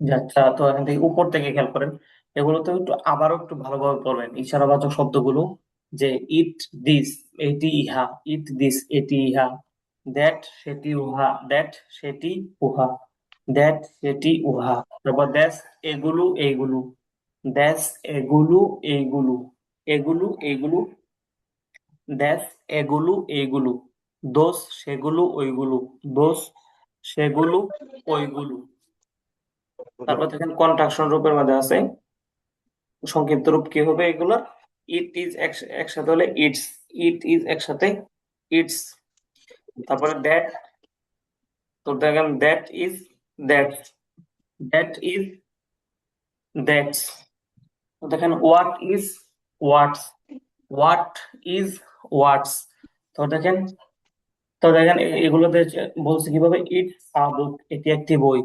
যে আচ্ছা, তো এখান থেকে উপর থেকে খেয়াল করেন, এগুলো তো একটু আবারও একটু ভালোভাবে পড়বেন ইশারাবাচক শব্দগুলো। যে ইট দিস, এটি ইহা, ইট দিস এটি ইহা, দ্যাট সেটি উহা, দ্যাট সেটি উহা, দ্যাট সেটি উহা, তারপর দ্যাস এগুলো এইগুলো, দ্যাস এগুলো এইগুলো, এগুলো এইগুলো, দ্যাস এগুলো এইগুলো, দোস সেগুলো ওইগুলো, দোস সেগুলো ওইগুলো। তারপর দেখেন কন্ট্রাকশন রূপের মধ্যে আছে, সংক্ষিপ্ত রূপ কি হবে এগুলোর? ইট ইজ একসাথে হলে ইটস, ইট ইজ একসাথে ইটস। তারপরে দ্যাট, তো দেখেন that is that's, that is that's. তো দেখেন what is what's, what is what's. তো দেখেন, এগুলোতে বলছে কিভাবে, ইটস আ বুক এটি একটি বই,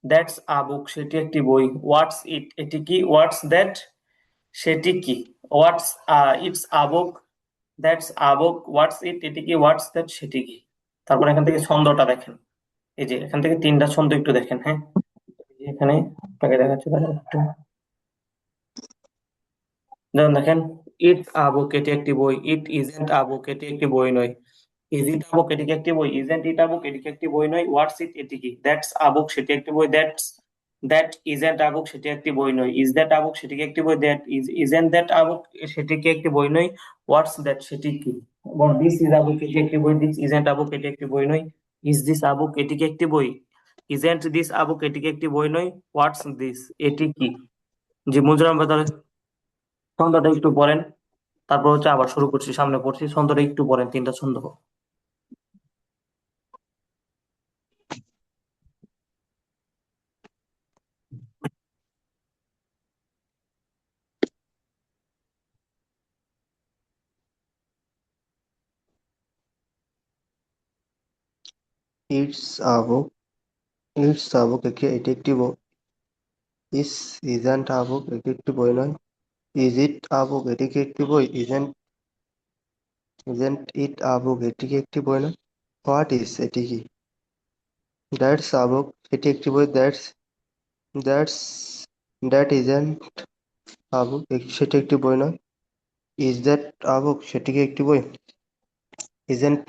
দ্যাটস আ বুক সেটি একটি বই, হোয়াটস ইট এটি কি, হোয়াটস দ্যাট সেটি কি, হোয়াটস it's a book, that's a বুক, হোয়াটস ইট এটি কি, হোয়াটস দ্যাট সেটি কি। তারপর এখান থেকে ছন্দটা দেখেন, এই যে এখান থেকে তিনটা ছন্দ একটু দেখেন, হ্যাঁ। এই যে এখানে আপনাকে দেখাচ্ছি, তাহলে একটু যেমন দেখেন, ইট আ বুক এটি একটি বই, ইট ইজেন্ট আ বুক এটি একটি বই নয়, ইজ ইট আ বুক এটি কি একটি বই, ইজেন্ট ইট আ বুক এটি কি একটি বই নয়, হোয়াটস ইট এটি কি, দ্যাটস আ বুক সেটি একটি বই, দ্যাট ইজেন্ট আ বুক সেটি একটি বই নয়, ইজ দ্যাট আ বুক সেটি কি একটি বই, ইজেন্ট দ্যাট আ বুক সেটি কি একটি বই নয়, হোয়াটস দ্যাট সেটি কি। এবং দিস ইজ আ বুক এটি একটি বই, দিস ইজেন্ট আ বুক এটি একটি বই নয়, ইজ দিস আ বুক এটি কি একটি বই, ইজেন্ট দিস আ বুক এটি কি একটি বই নয়, হোয়াটস দিস এটি কি। জি মুজরাম ভাই, তাহলে ছন্দটা একটু পড়েন, তারপর হচ্ছে আবার শুরু করছি, সামনে পড়ছি, ছন্দটা একটু পড়েন, তিনটা ছন্দ। It's a book, it's a বুক এটি একটি বই। ইস ইজন্ট আ বুক এটি একটি বই নয়। ইজ ইট আ বুক এটি কি একটি বই, ইজেন্ট ইট আ বুক এটি কি একটি বই নয়। হোয়াট ইজ এটি কি। দ্যাটস আ বুক এটি একটি বই, দ্যাটস দ্যাট ইজন্ট আ বুক সেটি একটি বই নয়। ইজ দ্যাট আ বুক সেটি কি একটি বই, ইজন্ট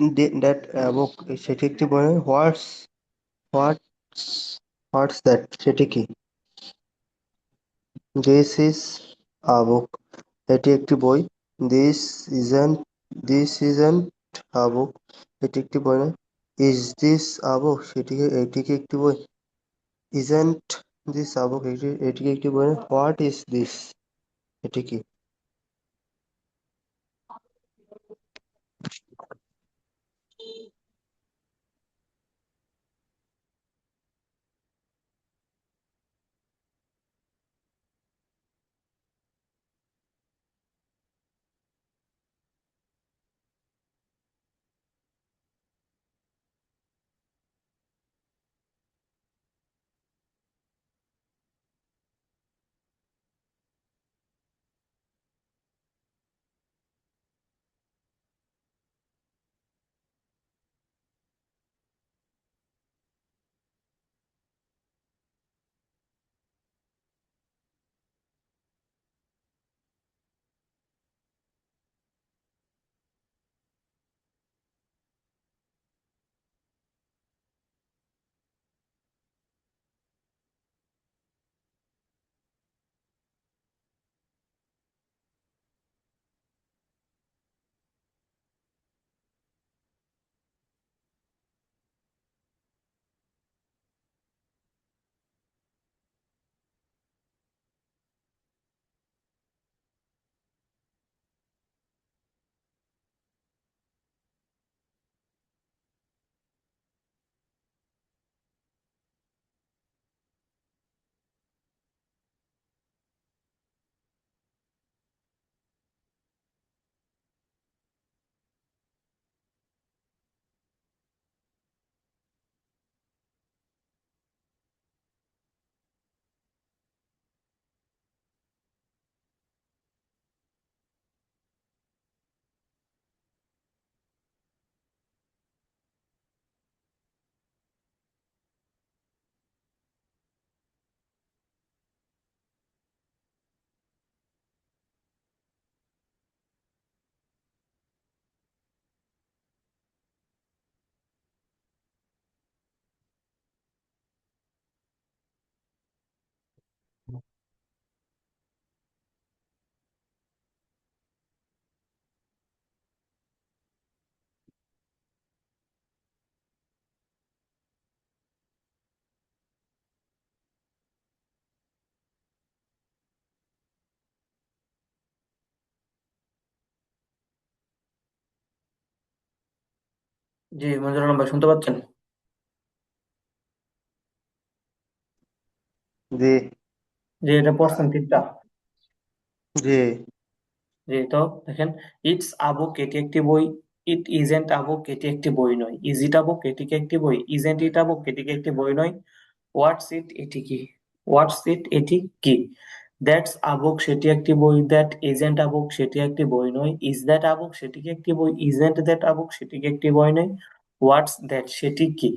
দ্যাট আ বুক সেটি একটি বই নয়। হোয়াটস হোয়াটস দ্যাট সেটি কি। দিস ইজ আ বুক এটি একটি বই, দিস ইজন্ট দিস ইজন্ট আ বুক এটি একটি বই নয়। ইজ দিস আ বুক এটি কি একটি বই, ইজন্ট দিস আ বুক এটি কি একটি বই নয়। হোয়াট ইজ দিস এটি কি। জি মঞ্জুর আলম ভাই, শুনতে পাচ্ছেন? জি। যে এটা পড়ছেন ঠিকঠাক? জি। জি, তো দেখেন, ইটস আ বুক এটি একটি বই, ইট ইজেন্ট আ বুক এটি একটি বই নয়, ইজ ইট আ বুক এটি কি একটি বই, ইজেন্ট ইট আ বুক এটি কি একটি বই নয়, হোয়াটস ইট এটি কি, হোয়াটস ইট এটি কি, দ্যাটস আ বুক সেটি একটি বই, দ্যাট ইজেন্ট আ বুক সেটি একটি বই নয়, ইজ দ্যাট আ বুক সেটি কি একটি বই, ইজেন্ট দ্যাট আ বুক সেটি কি একটি বই নয়, হোয়াটস দ্যাট সেটি কি।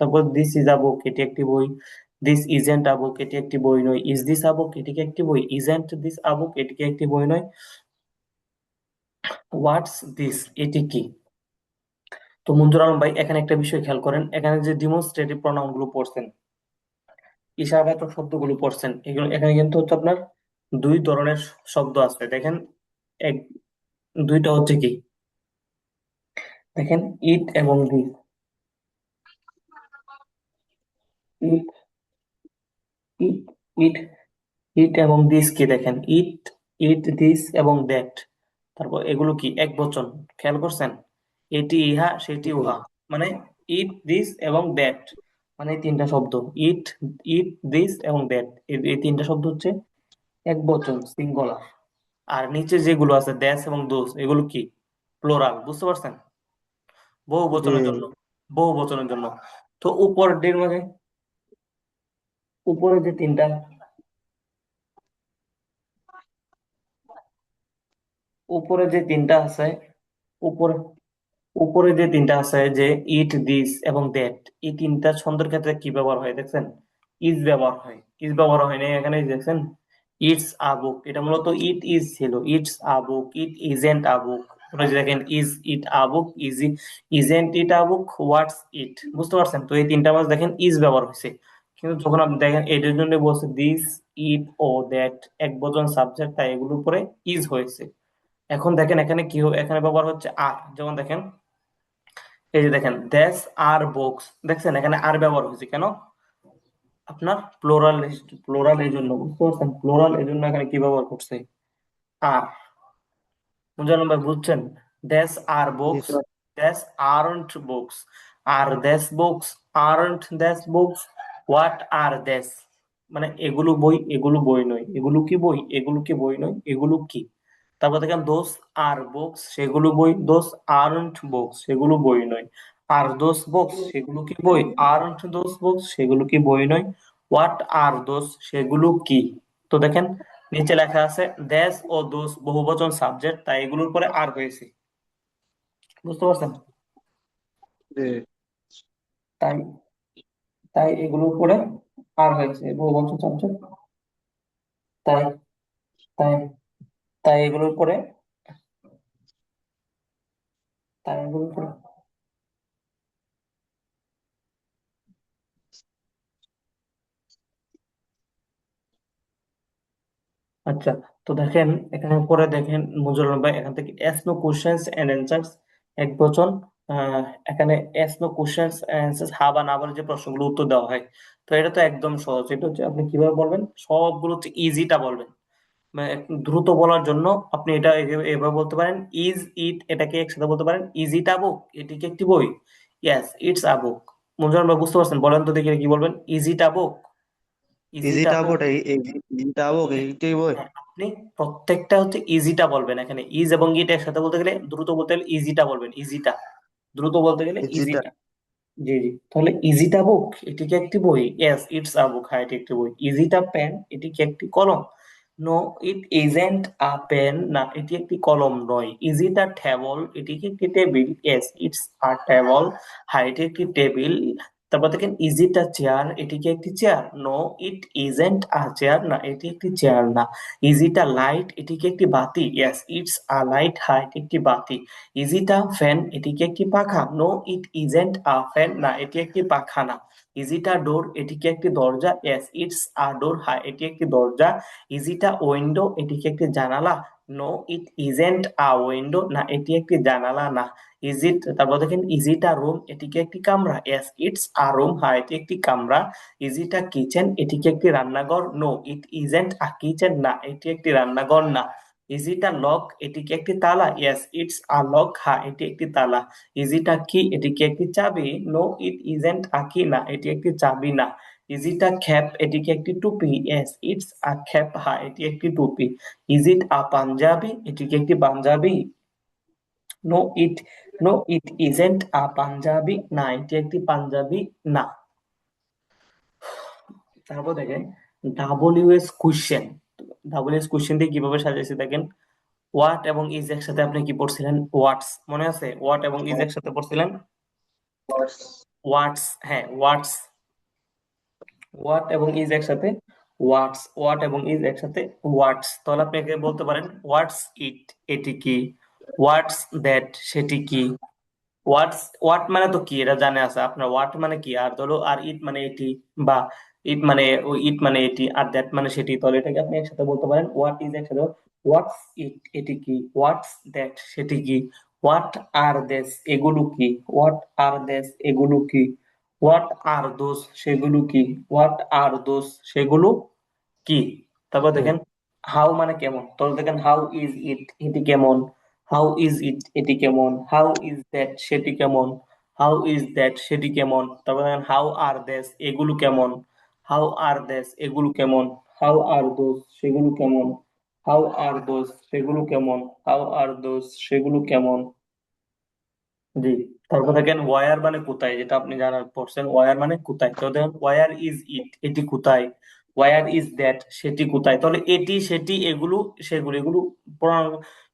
তারপর দিস ইজ আ বুক এটি একটি বই, দিস ইজেন্ট আ বুক এটি একটি বই নয়, ইজ দিস আ বুক এটি কি একটি বই, ইজেন্ট দিস আ বুক এটি কি একটি বই নয়, হোয়াটস দিস এটি কি। তো মঞ্জুর আলম ভাই, এখানে একটা বিষয় খেয়াল করেন, এখানে যে ডিমনস্ট্রেটিভ প্রনাউন গুলো পড়ছেন, ইশারাবাচক শব্দগুলো পড়ছেন, এগুলো এখানে কিন্তু হচ্ছে আপনার দুই ধরনের শব্দ আছে দেখেন। এক, দুইটা হচ্ছে কি, দেখেন, ইট এবং দিস। ইট, ইট, ইট, ইট এবং দিস কি, দেখেন, ইট, ইট দিস এবং দ্যাট। তারপর এগুলো কি এক বচন, খেয়াল করছেন? এটি ইহা সেটি জি। উহা, মানে ইট দিস এবং দ্যাট, মানে এই তিনটা শব্দ, ইট, ইট দিস এবং দ্যাট, এই তিনটা শব্দ হচ্ছে এক বচন, সিঙ্গুলার। আর নিচে যেগুলো আছে দ্যাস এবং দোস, এগুলো কি, প্লোরাল, বুঝতে পারছেন? বহু জি। বচনের জন্য, বহু বচনের জন্য। তো উপরের মাঝে, উপরে যে তিনটা, উপরে যে তিনটা আছে, উপরে, উপরে যে তিনটা আছে যে ইট দিস এবং দ্যাট, এই তিনটা ছন্দের ক্ষেত্রে কি ব্যবহার হয় দেখছেন? ইজ ব্যবহার হয়, ইজ ব্যবহার হয় না এখানে, এই দেখছেন, ইটস আ বুক, এটা মূলত ইট ইজ ছিল, it's a book, it isn't a book. দেখেন, is it a book, isn't it আ বুক, হোয়াটস ইট, বুঝতে পারছেন? তো এই তিনটা মাস দেখেন ইজ ব্যবহার হয়েছে, কিন্তু যখন আপনি দেখেন এটার জন্য বলছে দিস, ইট ও দ্যাট, এক বচন সাবজেক্ট, তাই এগুলোর উপরে ইজ হয়েছে। এখন দেখেন এখানে কি এখানে ব্যবহার হচ্ছে আর, যেমন দেখেন, এই যে দেখেন, দ্যাস আর বুকস, দেখছেন এখানে আর ব্যবহার হয়েছে কেন? আপনার প্লোরাল, প্লোরাল এই জন্য, বুঝতে পারছেন? প্লোরাল এই জন্য এখানে কি ব্যবহার করছে, আর। বুঝলেন ভাই, বুঝছেন? These are the books, sir. These aren't books, are these books, aren't these books, what are these, মানে এগুলো বই, এগুলো বই নয়, এগুলো কি বই, এগুলো কি বই নয়, এগুলো কি। তারপর দেখেন, দোস আর বুকস সেগুলো বই, দোস আরন্ট বুকস সেগুলো বই নয়, আর দোস বুকস সেগুলো কি বই, আরন্ট দোস বুকস সেগুলো কি বই নয়, হোয়াট আর দোস সেগুলো কি। তো দেখেন, নিচে লেখা আছে দ্যাস ও দোস বহুবচন সাবজেক্ট, তাই এগুলোর পরে আর হয়েছে, বুঝতে পারছেন? জি। তাই, তাই এগুলোর পরে আর হয়েছে বহুবচন সাবজেক্ট, তাই, তাই, তাই এগুলোর পরে, তাই এগুলোর পরে, আচ্ছা। তো দেখেন, এখানে পরে দেখেন মুজল ভাই, এখান থেকে yes no questions and answers, এক বচন, আহ, এখানে এস নো কোশ্চেন্স অ্যান্সার্স, হা বা না বলে যে প্রশ্নগুলো উত্তর দেওয়া হয়। তো এটা তো একদম সহজ, এটা হচ্ছে আপনি কিভাবে বলবেন, সবগুলো হচ্ছে ইজিটা বলবেন, মানে একটু দ্রুত বলার জন্য আপনি এটা এভাবে বলতে পারেন, ইজ ইট এটাকে একসাথে বলতে পারেন, ইজ ইট আ বুক এটি কি একটি বই, ইয়েস ইটস আ বুক। মুজল ভাই বুঝতে পারছেন? বলেন তো দেখি কি বলবেন, is it a book, is it easy a book. Tabuk, easy Tabuk এইটাই বই। হ্যাঁ, আপনি প্রত্যেকটা হচ্ছে ইজিটা বলবেন, এখানে ইজ এবং ইট একসাথে বলতে গেলে, দ্রুত বলতে গেলে ইজিটা বলবেন, ইজিটা, দ্রুত বলতে গেলে ইজিটা। ইজিটা। জি জি, তাহলে ইজিটা বুক এটি কি একটি বই, ইয়েস ইটস আ বুক, হ্যাঁ এটি একটি বই। ইজিটা পেন এটি কি একটি কলম, no it isn't a pen, না এটি একটি কলম নয়। ইজিটা টেবল এটি কি একটি table, yes it's a table, হ্যাঁ এটি একটি টেবিল। তারপর দেখেন, ইজিটা চেয়ার এটি কি একটি chair, no it isn't a chair, না এটি একটি চেয়ার না। ইজিটা লাইট এটি কি একটি বাতি, ইয়েস ইটস আ লাইট, হ্যাঁ এটি একটি বাতি। ইজ ইট আ ফ্যান এটি কি একটি পাখা, no it isn't a fan, না এটি একটি পাখা না। ইজ ইট আ ডোর এটি কি একটি দরজা, ইয়েস ইটস আ ডোর, হ্যাঁ এটি একটি দরজা। ইজ ইট আ উইন্ডো এটি কি একটি জানালা, no it isn't a window, না এটি একটি জানালা না। ইজ ইট, তারপর দেখেন, ইজ ইট আ রুম এটি কি একটি কামরা, ইয়েস ইটস আ রুম, হ্যাঁ এটি একটি কামরা। ইজ ইট আ কিচেন এটি কি একটি রান্নাঘর, no it isn't a kitchen, না এটি একটি রান্নাঘর না। ইজ ইট আ লক, এটি কি একটি তালা? ইয়েস, ইটস আ লক, হ্যাঁ এটি একটি তালা। ইজ ইট আ কি, এটি কি একটি চাবি? নো ইট ইজেন্ট আ কি, না এটি একটি চাবি না। ইজ ইট আ ক্যাপ, এটি কি একটি টুপি? ইয়েস, ইটস আ ক্যাপ, হ্যাঁ এটি একটি টুপি। ইজ ইট আ পাঞ্জাবি, এটি কি একটি Punjabi? No it no it isn't a Punjabi, না এটি একটি পাঞ্জাবি না। তারপর দেখেন ডাব্লিউএস কোশ্চেন। ডাব্লিউএস কোশ্চেন দিয়ে কিভাবে সাজাইছে দেখেন। হোয়াট এবং ইজ একসাথে আপনি কি পড়ছিলেন? হোয়াটস, মনে আছে? হোয়াট এবং ইজ একসাথে পড়ছিলেন। হোয়াটস, হ্যাঁ হোয়াটস। হোয়াট এবং ইজ একসাথে হোয়াটস, হোয়াট এবং ইজ একসাথে হোয়াটস। তাহলে আপনি একে বলতে পারেন হোয়াটস ইট, এটি কি? হোয়াটস দ্যাট, সেটি কি? হোয়াট মানে তো কি এটা জানে আছে আপনার, হোয়াট মানে কি, আর ধরো আর ইট মানে এটি, বা ইট মানে ওই ইট মানে এটি, আর দ্যাট মানে সেটি, তাহলে এটাকে আপনি একসাথে বলতে পারেন হোয়াট ইজ একসাথে হোয়াটস ইট, এটি কি? হোয়াটস দ্যাট, সেটি কি? হোয়াট আর দেস, এগুলো কি? হোয়াট আর দেস, এগুলো কি? হোয়াট আর দোস, সেগুলো কি? হোয়াট আর দোস, সেগুলো কি? তারপর হুম, দেখেন হাউ মানে কেমন, তাহলে দেখেন হাউ ইজ ইট, এটি কেমন? হাউ ইজ ইট, এটি কেমন? হাউ ইজ দ্যাট, সেটি কেমন? হাউ ইজ দ্যাট, সেটি কেমন? তারপর দেখেন হাউ আর দেস, এগুলো কেমন? হাউ আর দেস, এগুলো কেমন? হাউ আর দোস, সেগুলো কেমন? হাউ আর দোস, সেগুলো কেমন? হাউ আর দোস, সেগুলো কেমন? জি। তারপর দেখেন ওয়ার মানে কোথায়, যেটা আপনি জানার পড়ছেন, ওয়ার মানে কোথায়। তো দেখেন ওয়ার ইজ ইট, এটি কোথায়? ওয়ার ইজ দ্যাট, সেটি কোথায়? তাহলে এটি সেটি এগুলো সেগুলো, এগুলো পড়ার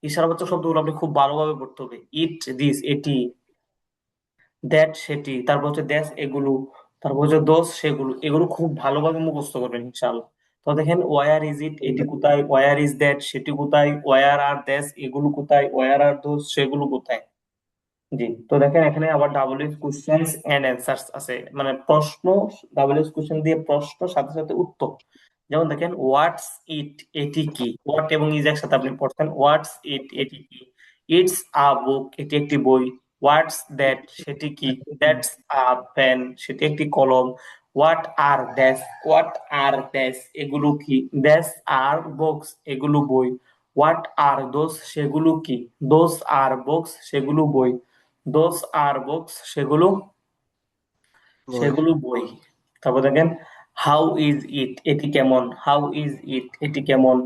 ইশারাবাচক শব্দগুলো আপনি খুব ভালোভাবে পড়তে হবে। ইট দিস, এটি। দ্যাট, সেটি। তারপর হচ্ছে দ্যাস, এগুলো। তারপর হচ্ছে দোস, সেগুলো। এগুলো খুব ভালোভাবে মুখস্থ করবেন ইনশাআল্লাহ। তো দেখেন ওয়ার ইজ ইট, এটি কোথায়? ওয়ার ইজ দ্যাট, সেটি কোথায়? ওয়ার আর দ্যাস, এগুলো কোথায়? ওয়ার আর দোস, সেগুলো কোথায়? জি। তো দেখেন এখানে আবার ডাব্লিউ কোশ্চেন্স এন্ড অ্যান্সার্স আছে, মানে প্রশ্ন, ডাব্লিউ কোশ্চেন দিয়ে প্রশ্ন সাথে সাথে উত্তর। যেমন দেখেন হোয়াটস ইট, এটি কি? হোয়াট এবং ইজ একসাথে আপনি পড়ছেন, হোয়াটস ইট, এটি কি? ইটস আ বুক, এটি একটি বই। হোয়াটস দ্যাট, সেটি কি? দ্যাটস আ পেন, সেটি একটি কলম। What are that's, what are that's, এগুলো কি? দ্যাস আর বুকস, এগুলো বই। হোয়াট আর দোস, সেগুলো কি? দোস আর বুকস, সেগুলো বই। দোজ আর বুকস, সেগুলো বই। সেগুলো বই। তারপর দেখেন হাউ ইজ ইট, এটি কেমন? হাউ ইজ ইট, এটি কেমন?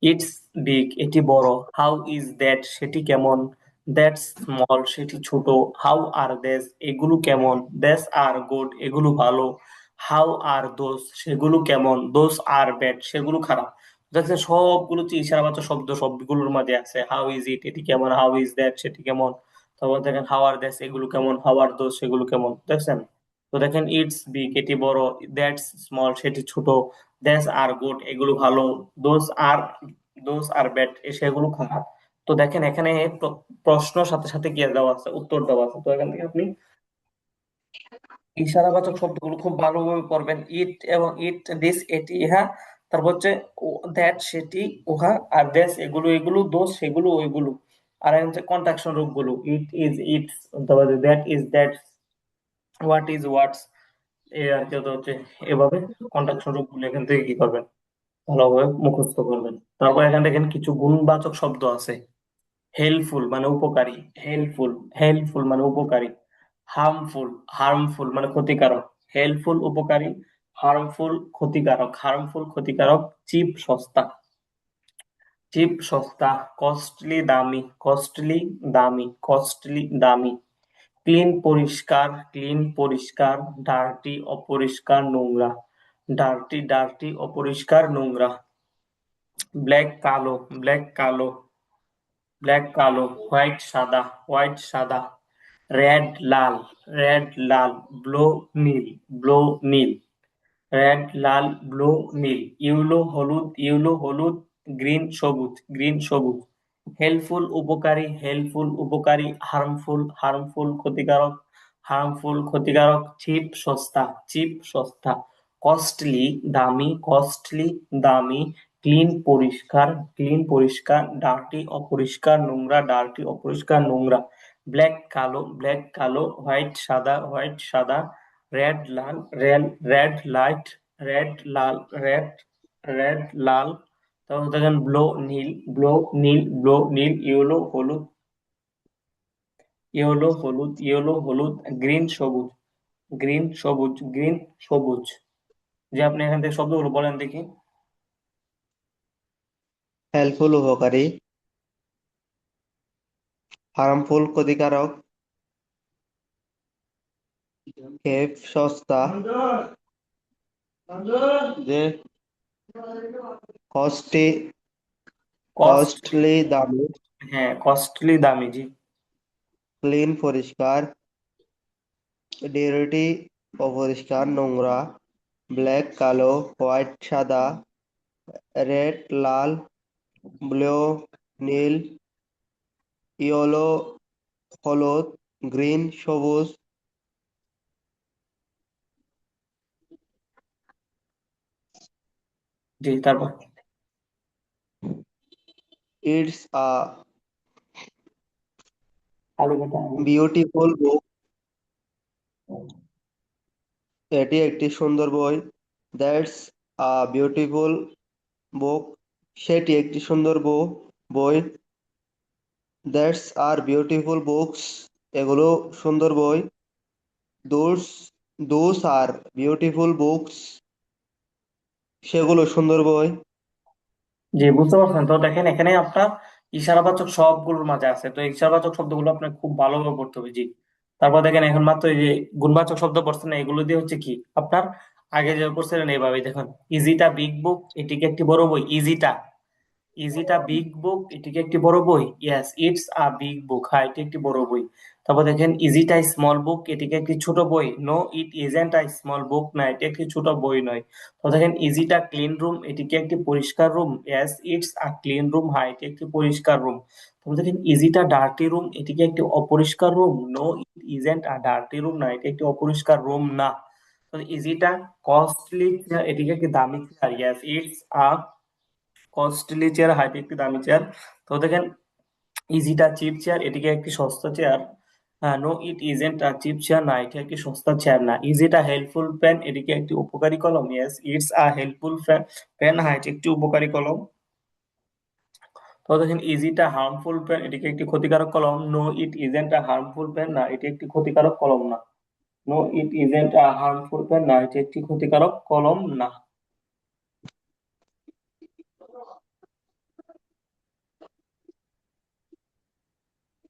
ইটস বিগ, এটি বড়। হাউ ইজ দ্যাট, সেটি কেমন? দ্যাটস স্মল, সেটি ছোট। হাউ আর দেস, এগুলো কেমন? দেস আর গুড, এগুলো ভালো। হাউ আর দোস, সেগুলো কেমন? দোস আর ব্যাড, সেগুলো খারাপ। দেখছেন সবগুলো যে ইশারাবাচক শব্দ সবগুলোর মাঝে আছে। হাউ ইজ ইট, এটি কেমন? হাউ ইজ দ্যাট, সেটি কেমন? তারপর দেখেন হাউ আর দেস, এগুলো কেমন? হাউ আর দোস, সেগুলো কেমন? দেখছেন? তো দেখেন ইটস বিগ, এটি বড়। দ্যাটস স্মল, সেটি ছোট। দ্যাটস আর গুড, এগুলো ভালো। Those are those are bad, সেগুলো খারাপ। তো দেখেন এখানে প্রশ্ন সাথে সাথে কি দেওয়া আছে, উত্তর দেওয়া আছে। তো এখান থেকে আপনি ইশারাবাচক শব্দগুলো খুব ভালোভাবে পড়বেন। ইট এবং ইট, দিস এটি ইহা। তারপর হচ্ছে দ্যাট সেটি উহা, আর দেশ এগুলো এগুলো, দোষ সেগুলো ওইগুলো। আর হচ্ছে কন্ট্রাকশন রূপগুলো, ইট ইজ ইটস, তারপর that is that, what is what's. এই আর কি, তো হচ্ছে এভাবে কন্ট্রাকশন রূপগুলো এখান থেকে কি করবেন, ভালোভাবে মুখস্থ করবেন। তারপর এখানে দেখেন কিছু গুণবাচক শব্দ আছে। হেল্পফুল মানে উপকারী, হেল্পফুল। হেল্পফুল মানে উপকারী। হার্মফুল, হার্মফুল মানে ক্ষতিকারক। হেল্পফুল উপকারী, হার্মফুল ক্ষতিকারক। হার্মফুল ক্ষতিকারক। চিপ সস্তা, চিপ সস্তা। কস্টলি দামি, কস্টলি দামি, কস্টলি দামি। ক্লিন পরিষ্কার, ক্লিন পরিষ্কার। ডার্টি অপরিষ্কার নোংরা, ডার্টি ডার্টি অপরিষ্কার নোংরা। ব্ল্যাক কালো, ব্ল্যাক কালো, ব্ল্যাক কালো। হোয়াইট সাদা, হোয়াইট সাদা। রেড লাল, রেড লাল। ব্লু নীল, ব্লু নীল। রেড লাল ব্লু নীল। ইউলো হলুদ, ইউলো হলুদ। গ্রিন সবুজ, গ্রিন সবুজ। হেল্পফুল উপকারী, হেল্পফুল উপকারী। হার্মফুল, হার্মফুল ক্ষতিকারক, হার্মফুল ক্ষতিকারক। চিপ সস্তা, চিপ সস্তা। কস্টলি দামি, কস্টলি দামি। ক্লিন পরিষ্কার, ক্লিন পরিষ্কার। ডার্টি অপরিষ্কার নোংরা, ডার্টি অপরিষ্কার নোংরা। ব্ল্যাক কালো, ব্ল্যাক কালো। হোয়াইট সাদা, হোয়াইট সাদা। রেড লাল, রেড রেড লাইট, রেড লাল, রেড রেড লাল। তারপর দেখেন ব্লো নীল, ব্লো নীল, ব্লো নীল, ইয়েলো হলুদ, ইয়েলো হলুদ, ইয়েলো হলুদ, গ্রিন সবুজ, গ্রিন সবুজ, গ্রিন সবুজ। যে আপনি এখান থেকে শব্দগুলো বলেন দেখি। হেল্পফুল উপকারী, হার্মফুল ক্ষতিকারক, হেপ সস্তা, যে কস্টি কস্ট, কস্টলি দামি, হ্যাঁ কস্টলি দামি, জি। ক্লিন পরিষ্কার, ডিউটি অপরিষ্কার নোংরা, ব্ল্যাক কালো, হোয়াইট সাদা, রেড লাল, ব্লু নীল, ইয়েলো হলুদ, গ্রিন সবুজ। জি, তারপর ইটস আ আলু কাটা আলু। বিউটিফুল বুক, এটি একটি সুন্দর বই। দ্যাটস আ বিউটিফুল বুক, সেটি একটি সুন্দর বই। দ্যাটস আর বিউটিফুল বুকস, এগুলো সুন্দর বই। দোস দোস আর বিউটিফুল বুকস, সেগুলো সুন্দর বই। জি, বুঝতে পারছেন তো? দেখেন এখানে আপনার ইশারাবাচক সবগুলোর মাঝে আছে, তো ইশারাবাচক শব্দগুলো আপনার খুব ভালোভাবে পড়তে হবে, জি। তারপর দেখেন এখন মাত্র এই যে গুণবাচক শব্দ পড়ছেন না, এগুলো দিয়ে হচ্ছে কি আপনার আগে যে পড়ছিলেন এইভাবে দেখেন। ইজিটা বিগ বুক, এটিকে একটি বড় বই, ইজিটা। ইজ ইট আ বিগ বুক, এটি কি একটি বড় বই? ইয়েস, ইটস আ বিগ বুক, হ্যাঁ এটি একটি বড় বই। তারপর দেখেন ইজ ইট আ স্মল বুক, এটি কি একটি ছোট বই? No it isn't a small book, না এটি একটি ছোট বই নয়। তো দেখেন is it a clean room, এটি কি একটি পরিষ্কার রুম? Yes, it's a clean room, হ্যাঁ এটি একটি পরিষ্কার রুম। তারপর দেখেন is it a dirty room, এটি কি একটি অপরিষ্কার রুম? No it isn't a dirty room, না এটি একটি অপরিষ্কার রুম না। তো ইজ ইট আ কস্টলি, এটি কি একটি দামি chair? Yes, it's a costly chair, height একটি দামি চেয়ার। তো দেখেন ইজিটা চিপ চেয়ার, এটিকে একটি সস্তা chair? No it isn't a cheap chair, না এটি একটি সস্তা চেয়ার না। Is it a helpful pen, এটিকে একটি উপকারী কলম? Yes, it's a helpful pen, হ্যাঁ এটি একটি উপকারী কলম। তো দেখেন is it a harmful pen, এটিকে একটি ক্ষতিকারক কলম? No it isn't a harmful pen, না এটি একটি ক্ষতিকারক কলম না। No it isn't a harmful pen, না এটি একটি ক্ষতিকারক কলম না।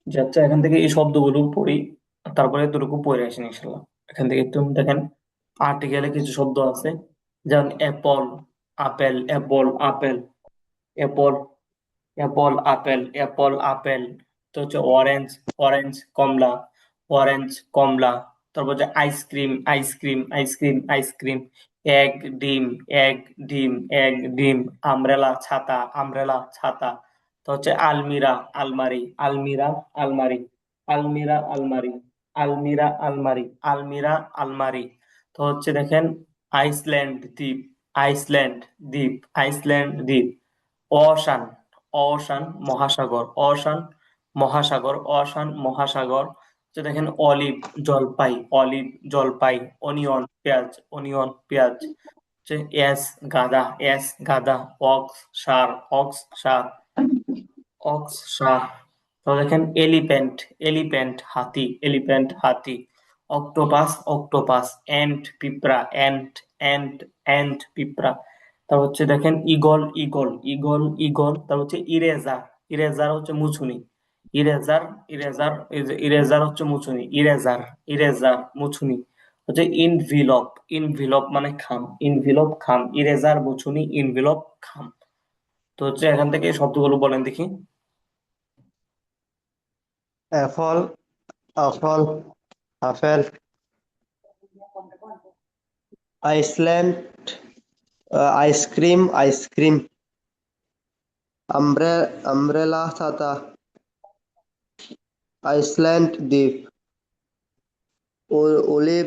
যাচ্ছে এখান থেকে এই শব্দগুলো পড়ি, তারপরে এতটুকু পড়ে আসেন ইনশাল্লাহ। এখান থেকে একটু দেখেন আর্টিকেলে কিছু শব্দ আছে, যেমন অ্যাপল, আপেল, অ্যাপল, আপেল, অ্যাপল, অ্যাপল, আপেল, অ্যাপল, আপেল। তো হচ্ছে অরেঞ্জ, অরেঞ্জ, কমলা, অরেঞ্জ, কমলা। তারপর হচ্ছে ice cream, ice cream, ice cream, ice cream. Egg, ডিম, এগ, ডিম, এগ, ডিম। আমব্রেলা, ছাতা, আমব্রেলা, ছাতা। তো হচ্ছে আলমিরা, আলমারি, আলমিরা, আলমারি, আলমিরা, আলমারি, আলমিরা, আলমারি, আলমিরা, আলমারি। তো হচ্ছে দেখেন আইসল্যান্ড দ্বীপ, আইসল্যান্ড দ্বীপ, আইসল্যান্ড দ্বীপ। অশান, অশান, মহাসাগর, অশান, মহাসাগর, অশান, মহাসাগর। তো দেখেন অলিভ, জলপাই, অলিভ, জলপাই। অনিয়ন, পেঁয়াজ, অনিয়ন, পেঁয়াজ। হচ্ছে এস, গাদা, এস, গাদা। অক্স, ষাঁড়, অক্স, ষাঁড়, অক্স, ষাঁড়। তো দেখেন এলিফ্যান্ট, এলিফ্যান্ট, হাতি, এলিফ্যান্ট, হাতি। Octopus, octopus. এন্ট, পিঁপড়া, এন্ট, এন্ট, এন্ট, পিঁপড়া। তারপর হচ্ছে দেখেন ঈগল, ঈগল, ঈগল, ঈগল। তারপর হচ্ছে ইরেজার, ইরেজার হচ্ছে মুছুনি। ইরেজার, ইরেজার, ইরেজার হচ্ছে মুছুনি, ইরেজার, ইরেজার, মুছুনি। হচ্ছে ইনভিলপ, ইনভিলপ মানে খাম, ইনভিলপ, খাম। ইরেজার, মুছুনি, ইনভিলপ, খাম। তো হচ্ছে এখান থেকে এই শব্দগুলো বলেন দেখি। অ্যাপল, আপেল, আপেল, আইসল্যান্ড, আইসক্রিম, আইসক্রিম, আমব্রে আমব্রেলা ছাতা, আইসল্যান্ড দ্বীপ, অলিভ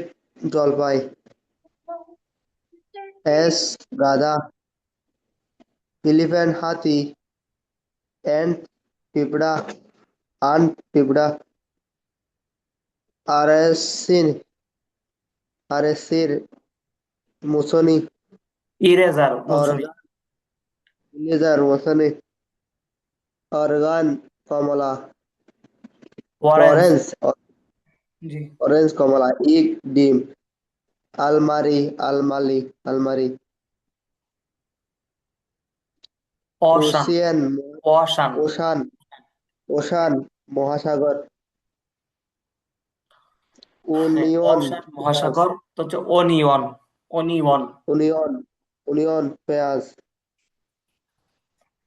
জলপাই, এস গাধা, এলিফ্যান্ট হাতি, এন্ট পিঁপড়া, আন্ট পিঁপড়া, আরএসিন আরএসির মুছনি, ইরেজার, और মুছুনি। লেজার মৌসুমী, অর্গান কমলা, অরেঞ্জ। অরেঞ্জ জি। অরেঞ্জ কমলা, ইক ডিম, আলমারি আলমালি আলমারি, ocean. Ocean ocean. Ocean ocean মহাসাগর, হ্যাঁ, ওনিয়ন অশান পেঁয়াজ, মহাসাগর তো হচ্ছে অনিয়ন। অনিয়ন। ওনিয়ন ওনিয়ন পেঁয়াজ,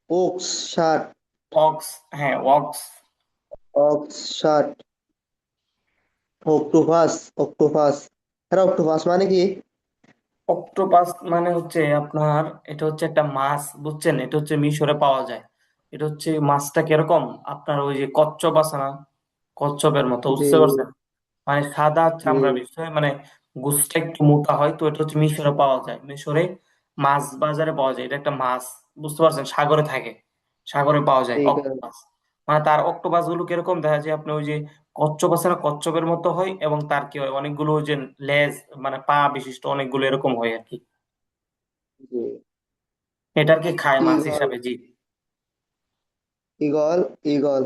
ওকস শার্ট, অক্স। হ্যাঁ, ox. Ox shirt, octopus octopus, আরে অক্টোপাস মানে কি? অক্টোপাস মানে হচ্ছে আপনার, এটা হচ্ছে একটা মাছ, বুঝছেন? এটা হচ্ছে মিশরে পাওয়া যায়। এটা হচ্ছে মাছটা কিরকম, আপনার ওই যে কচ্ছপ আছে না, কচ্ছপের মতো, জি বুঝতে পারছেন? মানে সাদা জি চামড়া বিষয়, মানে গোশটা একটু মোটা হয়, তো এটা হচ্ছে মিশরে পাওয়া যায়, মিশরে মাছ বাজারে পাওয়া যায়। এটা একটা মাছ, বুঝতে পারছেন? সাগরে থাকে, সাগরে পাওয়া যায় ঠিক আছে। অক্টোপাস। মানে তার অক্টোপাস গুলো কিরকম দেখা যায়, আপনি ওই যে কচ্ছপ আছে না, কচ্ছপের মতো হয়, এবং তার কি হয়, অনেকগুলো ওই যে লেজ, মানে পা বিশিষ্ট অনেকগুলো এরকম হয় আর কি। জি। এটার কি খায় মাছ ঈগল হিসাবে, জি। ঈগল ঈগল,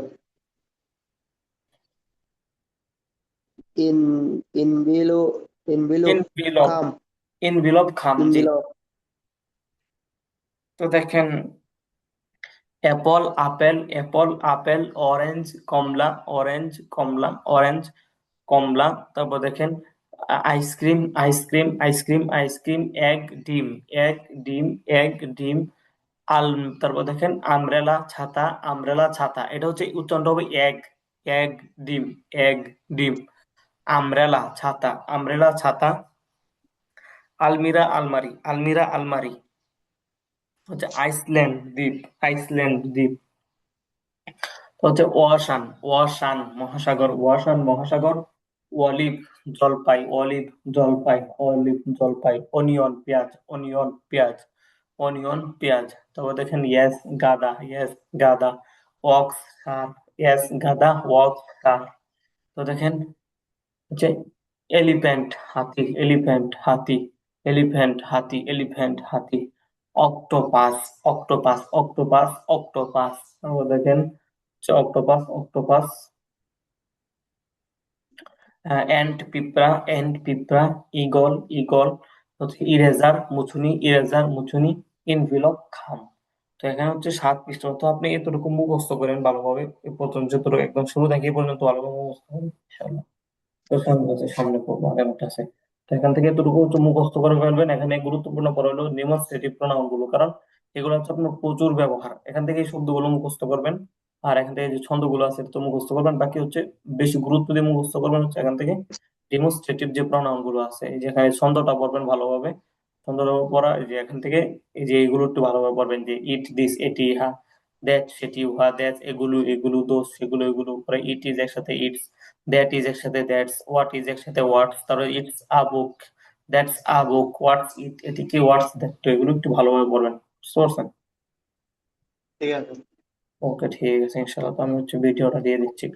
ইন ইনভিলো ইনভিলো ইনভিলপ। খাম, ইনভিলপ খাম, জি। ইনভিলো তো দেখেন, অ্যাপল আপেল, অ্যাপল আপেল, অরেঞ্জ কমলা, অরেঞ্জ কমলা, অরেঞ্জ কমলা। তারপর দেখেন ice cream, ice cream, ice cream, ice cream, egg ডিম, এগ ডিম, এগ ডিম, আল। তারপর দেখেন আমব্রেলা ছাতা, আমব্রেলা ছাতা। এটা হচ্ছে উচ্চারণটা হবে এগ, এগ ডিম, এগ ডিম, আমব্রেলা ছাতা, আমব্রেলা ছাতা, আলমিরা আলমারি, আলমিরা আলমারি হচ্ছে আইসল্যান্ড দ্বীপ, আইসল্যান্ড দ্বীপ হচ্ছে ওয়াশান, ওয়াশান মহাসাগর, ওয়াশান মহাসাগর, অলিভ জলপাই, অলিভ জলপাই, অলিভ জলপাই, অনিয়ন পেঁয়াজ, অনিয়ন পেঁয়াজ, অনিয়ন পেঁয়াজ। তারপর দেখেন ইয়েস গাদা, ইয়েস গাদা, ওয়াক্স ষাঁড়, ইয়েস গাদা, ওয়াক্স ষাঁড়। তো দেখেন হচ্ছে এলিফ্যান্ট হাতি, এলিফ্যান্ট হাতি, এলিফ্যান্ট হাতি, এলিফ্যান্ট হাতি, অক্টোপাস, অক্টোপাস, অক্টোপাস, অক্টোপাস। তারপর দেখেন হচ্ছে অক্টোপাস, অক্টোপাস, এন্ট পিঁপড়া, এন্ট পিঁপড়া, ঈগল, ঈগল হচ্ছে ইরেজার মুছুনি, ইরেজার মুছুনি, ইনভেলপ খাম। তো এখানে হচ্ছে 7 পৃষ্ঠা, তো আপনি এতটুকু মুখস্থ করেন ভালোভাবে, এ পর্যন্ত যতটুকু একদম শুরু থেকে এ পর্যন্ত ভালোভাবে মুখস্থ করেন ইনশাআল্লাহ। তো সামনে আছে, সামনে পড়বো, আগামীটা আছে। তো এখান থেকে এতটুকু হচ্ছে মুখস্থ করে ফেলবেন। এখানে গুরুত্বপূর্ণ পড়া হলো ডেমনস্ট্রেটিভ প্রোনাউন গুলো, কারণ এগুলো হচ্ছে আপনার প্রচুর ব্যবহার। এখান থেকে এই শব্দগুলো মুখস্থ করবেন, আর এখান থেকে যে ছন্দগুলো আছে তো মুখস্থ করবেন। বাকি হচ্ছে বেশি গুরুত্ব দিয়ে মুখস্থ করবেন হচ্ছে এখান থেকে ডেমনস্ট্রেটিভ যে প্রোনাউন গুলো আছে, এই যে এখানে ছন্দটা পড়বেন ভালোভাবে। ছন্দটা পড়া, এই যে এখান থেকে এই যে এইগুলো একটু ভালোভাবে পড়বেন, যে ইট দিস এটি ইহা, দ্যাট সেটি উহা, দ্যাট এগুলো এগুলো, দোষ সেগুলো এগুলো, পরে ইট ইজ একসাথে ইটস, দ্যাট ইজ একসাথে দ্যাটস, হোয়াট ইজ একসাথে হোয়াটস, তারপরে it's a book, that's a বুক, হোয়াটস ইট এটি কি, হোয়াটস দ্যাট। তো এগুলো একটু ভালোভাবে পড়বেন, বুঝতে পারছেন? ঠিক আছে। ওকে, ঠিক আছে ইনশাল্লাহ। তো আমি হচ্ছে ভিডিওটা দিয়ে দিচ্ছি।